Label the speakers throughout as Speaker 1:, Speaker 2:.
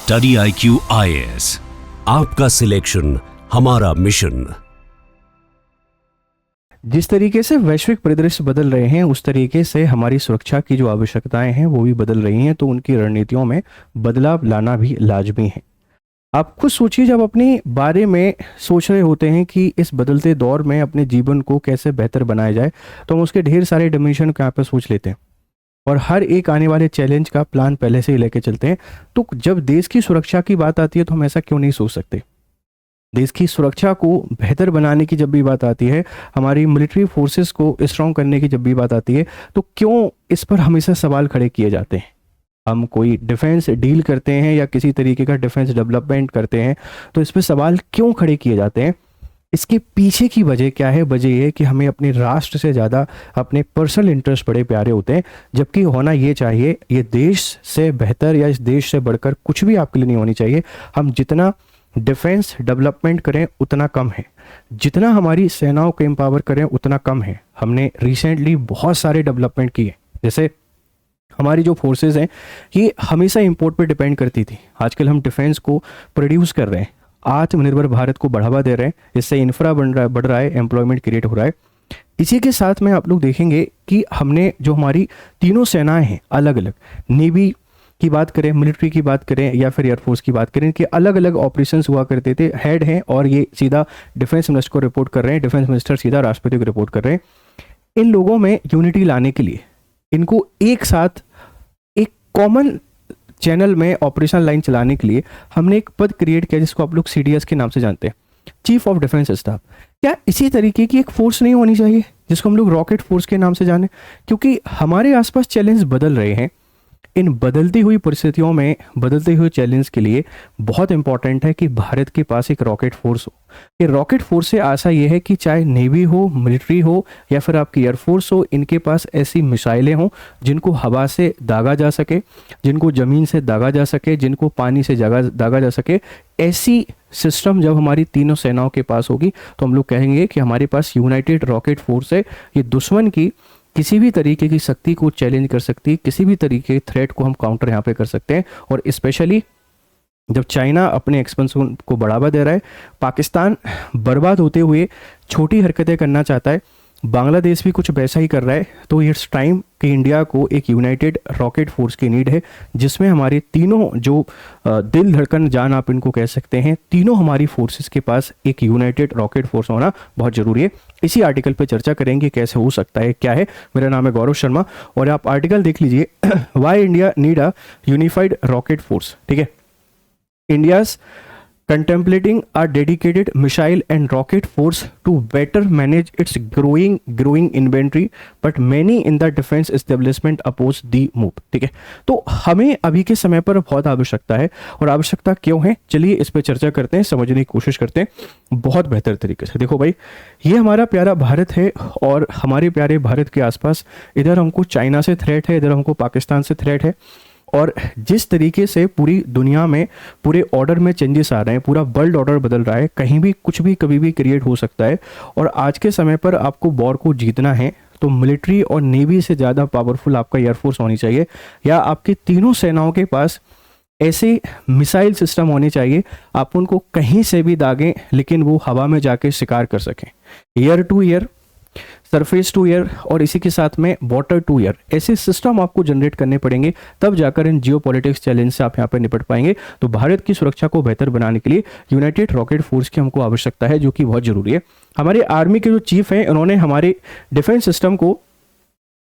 Speaker 1: Study IQ IAS, आपका selection हमारा mission.
Speaker 2: जिस तरीके से वैश्विक परिदृश्य बदल रहे हैं उस तरीके से हमारी सुरक्षा की जो आवश्यकताएं हैं वो भी बदल रही हैं, तो उनकी रणनीतियों में बदलाव लाना भी लाजमी है। आप खुद सोचिए, जब अपने बारे में सोच रहे होते हैं कि इस बदलते दौर में अपने जीवन को कैसे बेहतर बनाया जाए, तो हम उसके ढेर सारे डिमेंशन को यहाँ पर सोच लेते हैं और हर एक आने वाले चैलेंज का प्लान पहले से ही लेके चलते हैं। तो जब देश की सुरक्षा की बात आती है तो हम ऐसा क्यों नहीं सोच सकते? देश की सुरक्षा को बेहतर बनाने की जब भी बात आती है, हमारी मिलिट्री फोर्सेस को स्ट्रॉन्ग करने की जब भी बात आती है, तो क्यों इस पर हमेशा सवाल खड़े किए जाते हैं? हम कोई डिफेंस डील करते हैं या किसी तरीके का डिफेंस डेवलपमेंट करते हैं तो इस पर सवाल क्यों खड़े किए जाते हैं? इसके पीछे की वजह क्या है? वजह ये है कि हमें अपने राष्ट्र से ज़्यादा अपने पर्सनल इंटरेस्ट बड़े प्यारे होते हैं, जबकि होना ये चाहिए, ये देश से बेहतर या इस देश से बढ़कर कुछ भी आपके लिए नहीं होनी चाहिए। हम जितना डिफेंस डेवलपमेंट करें उतना कम है, जितना हमारी सेनाओं को एम्पावर करें उतना कम है। हमने रिसेंटली बहुत सारे डेवलपमेंट किए, जैसे हमारी जो फोर्सेस हैं ये हमेशा इंपोर्ट पे डिपेंड करती थी, आजकल हम डिफेंस को प्रोड्यूस कर रहे हैं, आत्मनिर्भर भारत को बढ़ावा दे रहे हैं, इससे इंफ्रा बढ़ रहा है, एम्प्लॉयमेंट क्रिएट हो रहा है। इसी के साथ में आप लोग देखेंगे कि हमने जो हमारी तीनों सेनाएं हैं अलग अलग, नेवी की बात करें, मिलिट्री की बात करें या फिर एयरफोर्स की बात करें, कि अलग अलग ऑपरेशंस हुआ करते थे। हेड हैं और ये सीधा डिफेंस मिनिस्टर को रिपोर्ट कर रहे हैं, डिफेंस मिनिस्टर सीधा राष्ट्रपति को रिपोर्ट कर रहे हैं। इन लोगों में यूनिटी लाने के लिए इनको एक साथ एक कॉमन चैनल में ऑपरेशन लाइन चलाने के लिए हमने एक पद क्रिएट किया जिसको आप लोग CDS के नाम से जानते हैं, चीफ ऑफ डिफेंस स्टाफ। क्या इसी तरीके की एक फोर्स नहीं होनी चाहिए जिसको हम लोग रॉकेट फोर्स के नाम से जाने? क्योंकि हमारे आसपास चैलेंज बदल रहे हैं। इन बदलती हुई परिस्थितियों में बदलते हुए चैलेंज के लिए बहुत इंपॉर्टेंट है कि भारत के पास एक रॉकेट फोर्स हो। ये रॉकेट फोर्स से आशा ये है कि चाहे नेवी हो, मिलिट्री हो या फिर आपकी एयरफोर्स हो, इनके पास ऐसी मिसाइलें हों जिनको हवा से दागा जा सके, जिनको ज़मीन से दागा जा सके, जिनको पानी से दागा जा सके। ऐसी सिस्टम जब हमारी तीनों सेनाओं के पास होगी तो हम लोग कहेंगे कि हमारे पास यूनाइटेड रॉकेट फोर्स है। ये दुश्मन की किसी भी तरीके की शक्ति को चैलेंज कर सकती है, किसी भी तरीके के थ्रेट को हम काउंटर यहाँ पे कर सकते हैं। और स्पेशली जब चाइना अपने एक्सपेंशन को बढ़ावा दे रहा है, पाकिस्तान बर्बाद होते हुए छोटी हरकतें करना चाहता है, बांग्लादेश भी कुछ वैसा ही कर रहा है, तो इट्स टाइम कि इंडिया को एक यूनाइटेड रॉकेट फोर्स की नीड है, जिसमें हमारे तीनों जो दिल धड़कन जान आप इनको कह सकते हैं, तीनों हमारी फोर्सेस के पास एक यूनाइटेड रॉकेट फोर्स होना बहुत ज़रूरी है। इसी आर्टिकल पे चर्चा करेंगे कैसे हो सकता है, क्या है। मेरा नाम है गौरव शर्मा और आप आर्टिकल देख लीजिए, why India need a unified rocket force. ठीक है, India's contemplating a dedicated missile and rocket force to better manage its growing inventory, but many in the defense establishment oppose the move। ठीक है, तो हमें अभी के समय पर बहुत आवश्यकता है, और आवश्यकता क्यों है चलिए इस पर चर्चा करते हैं, समझने की कोशिश करते हैं बहुत बेहतर तरीके से। देखो भाई, ये हमारा प्यारा भारत है और हमारे प्यारे भारत के आसपास इधर हमको चाइना से थ्रेट है, इधर हमको पाकिस्तान से थ्रेट है, और जिस तरीके से पूरी दुनिया में पूरे ऑर्डर में चेंजेस आ रहे हैं, पूरा वर्ल्ड ऑर्डर बदल रहा है, कहीं भी कुछ भी कभी भी क्रिएट हो सकता है। और आज के समय पर आपको वॉर को जीतना है तो मिलिट्री और नेवी से ज़्यादा पावरफुल आपका एयरफोर्स होनी चाहिए, या आपके तीनों सेनाओं के पास ऐसे मिसाइल सिस्टम होने चाहिए आप उनको कहीं से भी दागें लेकिन वो हवा में जाके शिकार कर सकें, air to air, surface to air और इसी के साथ में वाटर टू एयर। ऐसे सिस्टम आपको जनरेट करने पड़ेंगे, तब जाकर इन जियोपॉलिटिक्स चैलेंज से आप यहाँ पर निपट पाएंगे। तो भारत की सुरक्षा को बेहतर बनाने के लिए यूनाइटेड रॉकेट फोर्स की हमको आवश्यकता है, जो कि बहुत जरूरी है। हमारे आर्मी के जो चीफ हैं उन्होंने हमारे डिफेंस सिस्टम को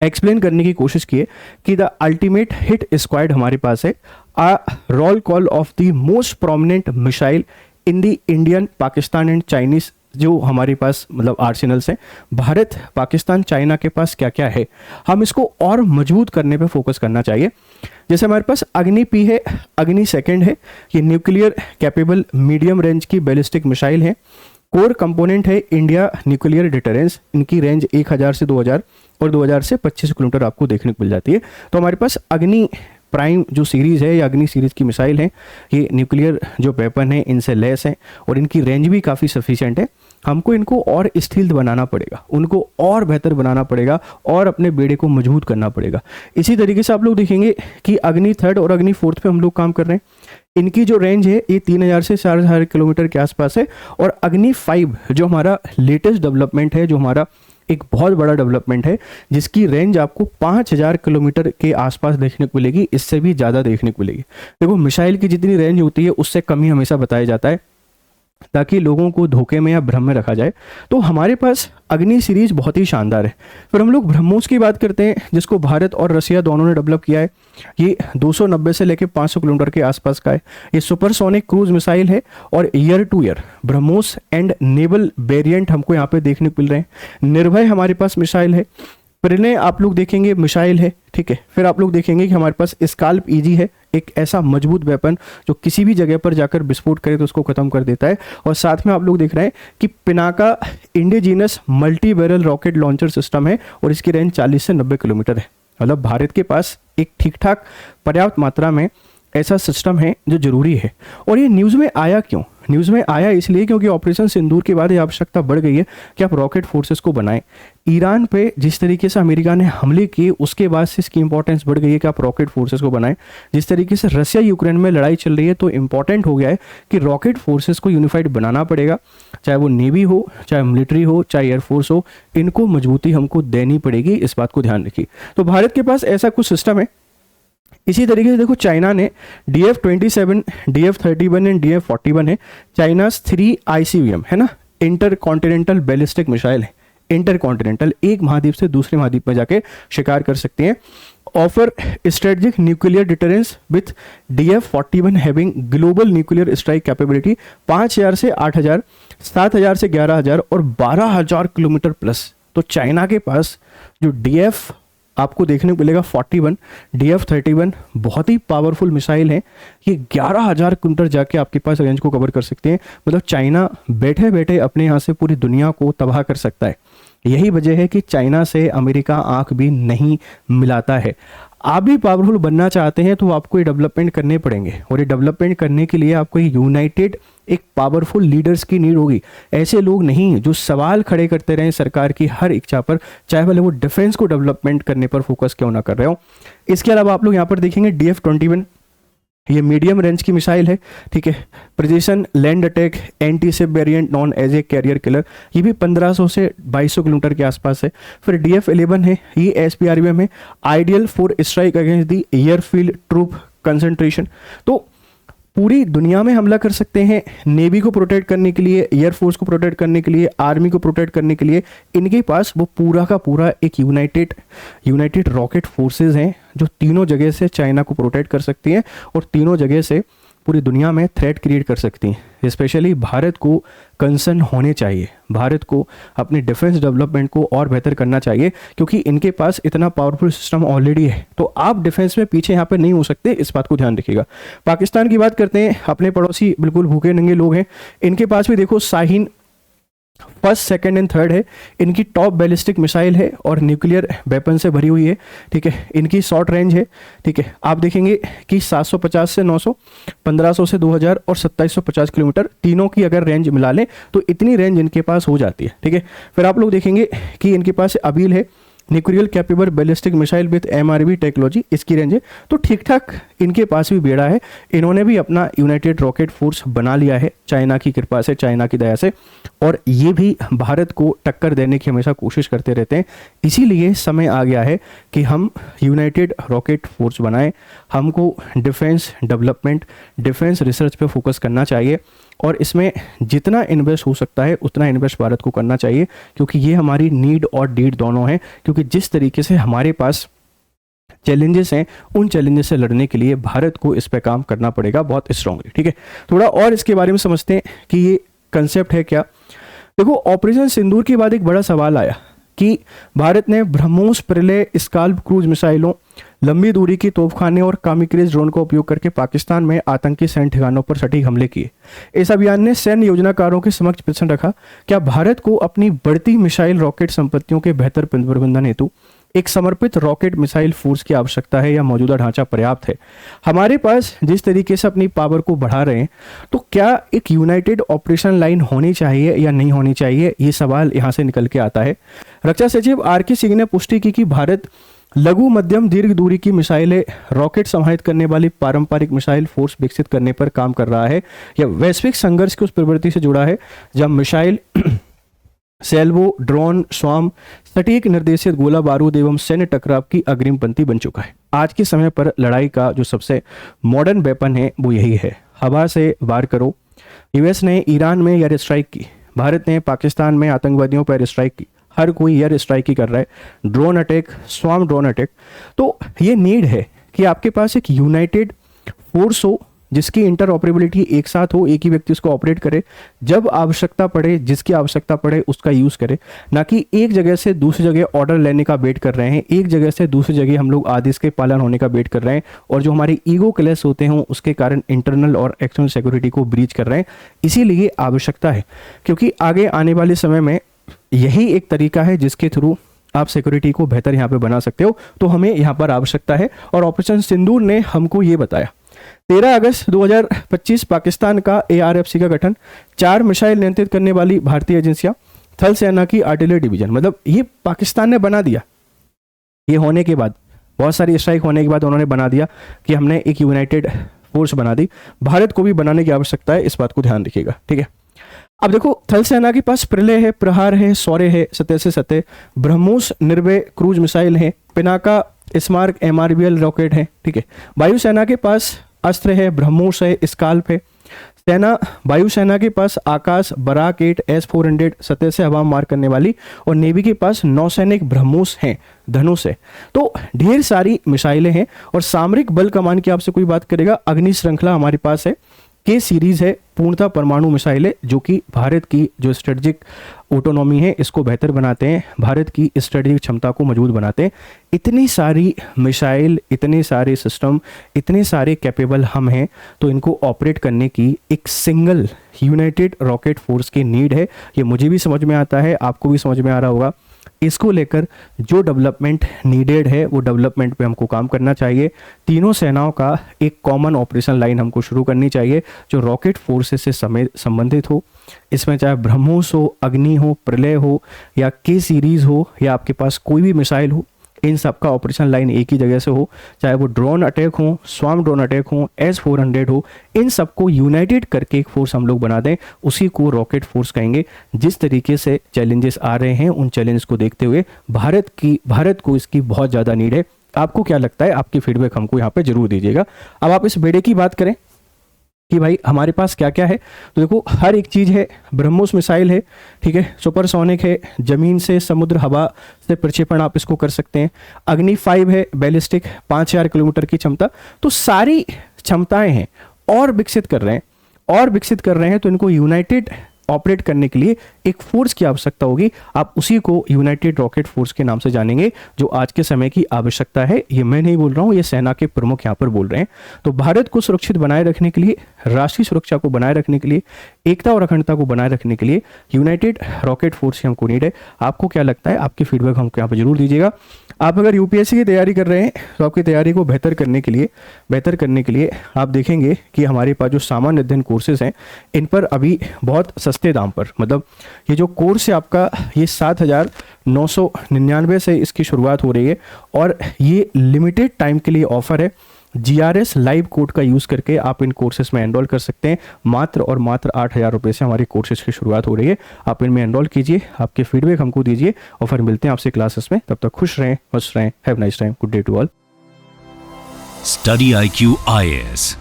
Speaker 2: एक्सप्लेन करने की कोशिश की है कि द अल्टीमेट हिट स्क्वाड हमारे पास है, a roll call of the most prominent missile in the Indian, Pakistan and Chinese जो हमारे पास मतलब आर्सेनल्स हैं। भारत, पाकिस्तान, चाइना के पास क्या क्या है, हम इसको और मजबूत करने पे फोकस करना चाहिए। जैसे हमारे पास अग्नि P है, अग्नि सेकंड है, ये न्यूक्लियर कैपेबल मीडियम रेंज की बैलिस्टिक मिसाइल है। कोर कंपोनेंट है इंडिया न्यूक्लियर डिटरेंस, इनकी रेंज 1000 से 2000 और 2000 से 25 किलोमीटर आपको देखने को मिल जाती है। तो हमारे पास अग्नि प्राइम जो सीरीज़ है या अग्नि सीरीज़ की मिसाइल है, ये न्यूक्लियर जो वेपन है इनसे लेस है और इनकी रेंज भी काफ़ी सफिशिएंट है। हमको इनको और स्थिर बनाना पड़ेगा, उनको और बेहतर बनाना पड़ेगा और अपने बेड़े को मजबूत करना पड़ेगा। इसी तरीके से आप लोग देखेंगे कि अग्नि 3 और अग्नि 4 पे हम लोग काम कर रहे हैं। इनकी जो रेंज है ये 3000 से 4000 किलोमीटर के आसपास है। और अग्नि 5 जो हमारा लेटेस्ट डेवलपमेंट है, जो हमारा एक बहुत बड़ा डेवलपमेंट है, जिसकी रेंज आपको 5000 किलोमीटर के आसपास देखने को मिलेगी, इससे भी ज़्यादा देखने को मिलेगी। देखो मिसाइल की जितनी रेंज होती है उससे कम ही हमेशा बताया जाता है, ताकि लोगों को धोखे में या भ्रम में रखा जाए। तो हमारे पास अग्नि सीरीज बहुत ही शानदार है। फिर हम लोग ब्रह्मोस की बात करते हैं, जिसको भारत और रसिया दोनों ने डेवलप किया है। ये 290 से लेकर 500 किलोमीटर के आसपास का है। ये सुपरसोनिक क्रूज मिसाइल है और year two year BrahMos and naval variant हमको यहाँ पे देखने को मिल रहे हैं। निर्भय हमारे पास मिसाइल है। प्रणय आप लोग देखेंगे मिसाइल है, ठीक है। फिर आप लोग देखेंगे कि हमारे पास स्काल्प ईजी है, एक ऐसा मजबूत वेपन जो किसी भी जगह पर जाकर विस्फोट करे तो उसको खत्म कर देता है। और साथ में आप लोग देख रहे हैं कि Pinaka indigenous multi barrel rocket launcher system है और इसकी रेंज 40 से 90 किलोमीटर है। मतलब भारत के पास एक ठीक ठाक पर्याप्त मात्रा में ऐसा सिस्टम है जो जरूरी है। और ये न्यूज़ में आया क्यों? न्यूज़ में आया इसलिए क्योंकि ऑपरेशन सिंदूर के बाद ये आवश्यकता बढ़ गई है कि आप रॉकेट फोर्सेस को बनाएं। ईरान पे जिस तरीके से अमेरिका ने हमले किए उसके बाद से इसकी इंपॉर्टेंस बढ़ गई है कि आप रॉकेट फोर्सेस को बनाएं। जिस तरीके से रसिया यूक्रेन में लड़ाई चल रही है तो इंपॉर्टेंट हो गया है कि रॉकेट फोर्सेस को यूनिफाइड बनाना पड़ेगा, चाहे वो नेवी हो, चाहे मिलिट्री हो, चाहे एयरफोर्स हो, इनको मजबूती हमको देनी पड़ेगी। इस बात को ध्यान रखिए। तो भारत के पास ऐसा कुछ सिस्टम है। इसी तरीके से देखो चाइना ने DF-27, DF-31 एंड DF-41 है। चाइनास 3 ICBM है ना, इंटर कॉन्टिनेंटल बैलिस्टिक मिसाइल है। इंटर कॉन्टिनेंटल, एक महाद्वीप से दूसरे महाद्वीप में जाके शिकार कर सकते हैं। Offer strategic nuclear deterrence with DF-41 having global nuclear strike capability 5000 से 8000, 7000 से 11000 और 12000 किलोमीटर प्लस। तो चाइना के पास जो DF आपको देखने को मिलेगा 41, DF-31 बहुत ही पावरफुल मिसाइल है। ये 11000 किलोमीटर जाके आपके पास रेंज को कवर कर सकते हैं। मतलब चाइना बैठे बैठे अपने यहाँ से पूरी दुनिया को तबाह कर सकता है। यही वजह है कि चाइना से अमेरिका आंख भी नहीं मिलाता है। आप भी पावरफुल बनना चाहते हैं तो आपको ये डेवलपमेंट करने पड़ेंगे और ये डेवलपमेंट करने के लिए आपको यूनाइटेड एक पावरफुल लीडर्स की नीड होगी। ऐसे लोग नहीं जो सवाल खड़े करते रहें सरकार की हर इच्छा पर, चाहे भले वो डिफेंस को डेवलपमेंट करने पर फोकस क्यों ना कर रहे हो। इसके अलावा आप लोग यहाँ पर देखेंगे DF-21, ये मीडियम रेंज की मिसाइल है, ठीक है। Precision land attack anti ship variant known as a carrier killer, ये भी 1500 से 2200 किलोमीटर के आसपास है। फिर DF-11 है, ये SPRBM है, ideal for strike against the airfield troop concentration. तो पूरी दुनिया में हमला कर सकते हैं। नेवी को प्रोटेक्ट करने के लिए, एयरफोर्स को प्रोटेक्ट करने के लिए, आर्मी को प्रोटेक्ट करने के लिए इनके पास वो पूरा का पूरा एक यूनाइटेड रॉकेट फोर्सेस हैं जो तीनों जगह से चाइना को प्रोटेक्ट कर सकती हैं और तीनों जगह से पूरी दुनिया में थ्रेट क्रिएट कर सकती हैं। स्पेशली भारत को कंसर्न होने चाहिए, भारत को अपने डिफेंस डेवलपमेंट को और बेहतर करना चाहिए, क्योंकि इनके पास इतना पावरफुल सिस्टम ऑलरेडी है। तो आप डिफेंस में पीछे यहाँ पे नहीं हो सकते, इस बात को ध्यान रखिएगा। पाकिस्तान की बात करते हैं, अपने पड़ोसी बिल्कुल भूखे नंगे लोग हैं। इनके पास भी देखो Shaheen 1st, 2nd and 3rd है। इनकी टॉप बैलिस्टिक मिसाइल है और न्यूक्लियर वेपन से भरी हुई है, ठीक है। इनकी शॉर्ट रेंज है, ठीक है। आप देखेंगे कि 750 से 900, 1500 से 2000 और 2750 किलोमीटर, तीनों की अगर रेंज मिला लें तो इतनी रेंज इनके पास हो जाती है, ठीक है। फिर आप लोग देखेंगे कि इनके पास अबील है, nuclear capable ballistic missile with MRV technology, इसकी रेंज है। तो ठीक ठाक इनके पास भी बेड़ा है। इन्होंने भी अपना यूनाइटेड रॉकेट फोर्स बना लिया है चाइना की कृपा से, चाइना की दया से, और ये भी भारत को टक्कर देने की हमेशा कोशिश करते रहते हैं। इसीलिए समय आ गया है कि हम यूनाइटेड रॉकेट फोर्स बनाएं। हमको डिफेंस डेवलपमेंट, डिफेंस रिसर्च पे फोकस करना चाहिए और इसमें जितना इन्वेस्ट हो सकता है उतना इन्वेस्ट भारत को करना चाहिए, क्योंकि ये हमारी नीड और डीड दोनों हैं। क्योंकि जिस तरीके से हमारे पास चैलेंजेस हैं, उन चैलेंजेस से लड़ने के लिए भारत को इस पे काम करना पड़ेगा बहुत स्ट्रांगली, ठीक है। थोड़ा और इसके बारे में समझते हैं कि ये कंसेप्ट है क्या। देखो ऑपरेशन सिंदूर के बाद एक बड़ा सवाल आया कि भारत ने ब्रह्मोस, प्रलय, स्काल्प क्रूज मिसाइलों, लंबी दूरी की तोपखाने और कामिक्रेज ड्रोन का उपयोग करके पाकिस्तान में आतंकी सैन्य ठिकानों पर सटीक हमले किए। इस अभियान ने सैन्य योजनाकारों के समक्ष प्रश्न रखा, क्या भारत को अपनी बढ़ती मिसाइल रॉकेट संपत्तियों के बेहतर प्रबंधन हेतु एक समर्पित रॉकेट मिसाइल फोर्स की आवश्यकता है या मौजूदा ढांचा पर्याप्त है? हमारे पास जिस तरीके से अपनी पावर को बढ़ा रहे हैं, तो क्या एक यूनाइटेड ऑपरेशन लाइन होनी चाहिए या नहीं होनी चाहिए, ये सवाल यहाँ से निकल के आता है। रक्षा सचिव आर.के. सिंह ने पुष्टि की कि भारत लघु मध्यम दीर्घ दूरी की मिसाइलें रॉकेट समाहित करने वाली पारंपरिक मिसाइल फोर्स विकसित करने पर काम कर रहा है। यह वैश्विक संघर्ष की उस प्रवृत्ति से जुड़ा है जब मिसाइल सेल्वो, ड्रोन, स्वाम, सटीक निर्देशित गोला बारूद एवं सैन्य टकराव की अग्रिम पंक्ति बन चुका है। आज के समय पर लड़ाई का जो सबसे मॉडर्न वेपन है वो यही है। हवा से वार करो। यूएस ने ईरान में एयर स्ट्राइक की, भारत ने पाकिस्तान में आतंकवादियों पर एयर स्ट्राइक की, हर कोई एयर स्ट्राइक ही कर रहा है। Drone attack, swarm drone attack. तो ये नीड है कि आपके पास एक यूनाइटेड फोर्स हो जिसकी इंटर ऑपरेबिलिटी एक साथ हो, एक ही व्यक्ति उसको ऑपरेट करे, जब आवश्यकता पड़े, जिसकी आवश्यकता पड़े उसका यूज़ करे, ना कि एक जगह से दूसरी जगह ऑर्डर लेने का वेट कर रहे हैं, एक जगह से दूसरी जगह हम लोग आदेश के पालन होने का वेट कर रहे हैं, और जो हमारे ईगो क्लैश होते हैं उसके कारण इंटरनल और एक्सटर्नल सिक्योरिटी को ब्रीच कर रहे हैं। इसीलिए आवश्यकता है, क्योंकि आगे आने वाले समय में यही एक तरीका है जिसके थ्रू आप सिक्योरिटी को बेहतर यहाँ पे बना सकते हो। तो हमें यहाँ पर आवश्यकता है, और ऑपरेशन सिंदूर ने हमको ये बताया। 13 अगस्त 2025 पाकिस्तान का ARFC का गठन, 4 मिसाइल नियंत्रित करने वाली भारतीय एजेंसियां, थल सेना की आर्टिलरी डिवीजन, मतलब ये पाकिस्तान ने बना दिया। ये होने के बाद, बहुत सारी स्ट्राइक होने के बाद उन्होंने बना दिया कि हमने एक यूनाइटेड फोर्स बना दी। भारत को भी बनाने की आवश्यकता है, इस बात को ध्यान रखिएगा, ठीक है। अब देखो, थल सेना के पास प्रलय है, प्रहार है, शौर्य है, सतह से सतह, ब्रह्मोस निर्भय क्रूज मिसाइल है, पिनाका स्मार्क MRBL रॉकेट है, ठीक है। वायुसेना के पास अस्त्र है, ब्रह्मोस है, स्काल्प है। वायुसेना के पास आकाश बराक 8 S-400 सतह से हवा मार करने वाली, और नेवी के पास नौसैनिक ब्रह्मोस हैं, धनुष है। तो ढेर सारी मिसाइलें हैं। और सामरिक बल कमान की आपसे कोई बात करेगा, अग्नि श्रृंखला हमारे पास है, के सीरीज है, पूर्णतः परमाणु मिसाइलें जो कि भारत की जो स्ट्रेटेजिक ऑटोनॉमी है इसको बेहतर बनाते हैं, भारत की स्ट्रेटेजिक क्षमता को मजबूत बनाते हैं। इतनी सारी मिसाइल, इतने सारे सिस्टम, इतने सारे कैपेबल हम हैं, तो इनको ऑपरेट करने की एक सिंगल यूनाइटेड रॉकेट फोर्स की नीड है। ये मुझे भी समझ में आता है, आपको भी समझ में आ रहा होगा। इसको लेकर जो डेवलपमेंट नीडेड है वो डेवलपमेंट पे हमको काम करना चाहिए। तीनों सेनाओं का एक कॉमन ऑपरेशन लाइन हमको शुरू करनी चाहिए जो रॉकेट फोर्सेस से संबंधित हो। इसमें चाहे ब्रह्मोस हो, अग्नि हो, प्रलय हो, या के सीरीज हो, या आपके पास कोई भी मिसाइल हो, इन सब का ऑपरेशन लाइन एक ही जगह से हो। चाहे वो ड्रोन अटैक हो, स्वाम ड्रोन अटैक हो, S-400 हो, इन सबको यूनाइटेड करके एक फोर्स हम लोग बना दें, उसी को रॉकेट फोर्स कहेंगे। जिस तरीके से चैलेंजेस आ रहे हैं उन चैलेंज को देखते हुए भारत को इसकी बहुत ज़्यादा नीड है। आपको क्या लगता है? आपकी फीडबैक हमको यहाँ पे जरूर दीजिएगा। अब आप इस बेड़े की बात करें कि भाई हमारे पास क्या क्या है, तो देखो हर एक चीज़ है। ब्रह्मोस मिसाइल है, ठीक है, सुपरसोनिक है, जमीन से समुद्र हवा से प्रक्षेपण आप इसको कर सकते हैं। अग्नि 5 है, बैलिस्टिक 5000 किलोमीटर की क्षमता। तो सारी क्षमताएं हैं और विकसित कर रहे हैं, तो इनको यूनाइटेड ऑपरेट करने के लिए एक फोर्स की आवश्यकता होगी। आप उसी को यूनाइटेड रॉकेट फोर्स के नाम से जानेंगे, जो आज के समय की आवश्यकता है। ये मैं नहीं बोल रहा हूँ, ये सेना के प्रमुख यहाँ पर बोल रहे हैं। तो भारत को सुरक्षित बनाए रखने के लिए, राष्ट्रीय सुरक्षा को बनाए रखने के लिए, एकता और अखंडता को बनाए रखने के लिए यूनाइटेड रॉकेट फोर्स की हमको नीड है। आपको क्या लगता है? आपकी फीडबैक हमको यहाँ पर जरूर दीजिएगा। आप अगर यूपीएससी की तैयारी कर रहे हैं तो आपकी तैयारी को बेहतर करने के लिए आप देखेंगे कि हमारे पास जो सामान्य अध्ययन कोर्सेज हैं, इन पर अभी बहुत सस्ते दाम पर, मतलब ये जो कोर्स है आपका, ये 7,999 से इसकी शुरुआत हो रही है, और ये लिमिटेड टाइम के लिए ऑफर है। GRS लाइव कोड का यूज़ करके आप इन कोर्सेज में एनरोल कर सकते हैं। मात्र और मात्र 8,000 रुपये से हमारी कोर्सेज की शुरुआत हो रही है। आप इनमें एनरोल कीजिए, आपके फीडबैक हमको दीजिए, और फिर मिलते हैं आपसे क्लासेस में। तब तक खुश रहें, मस्त रहें। Have nice time, good day to all.
Speaker 1: Study IQ IAS,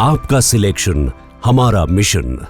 Speaker 1: आपका सिलेक्शन हमारा मिशन।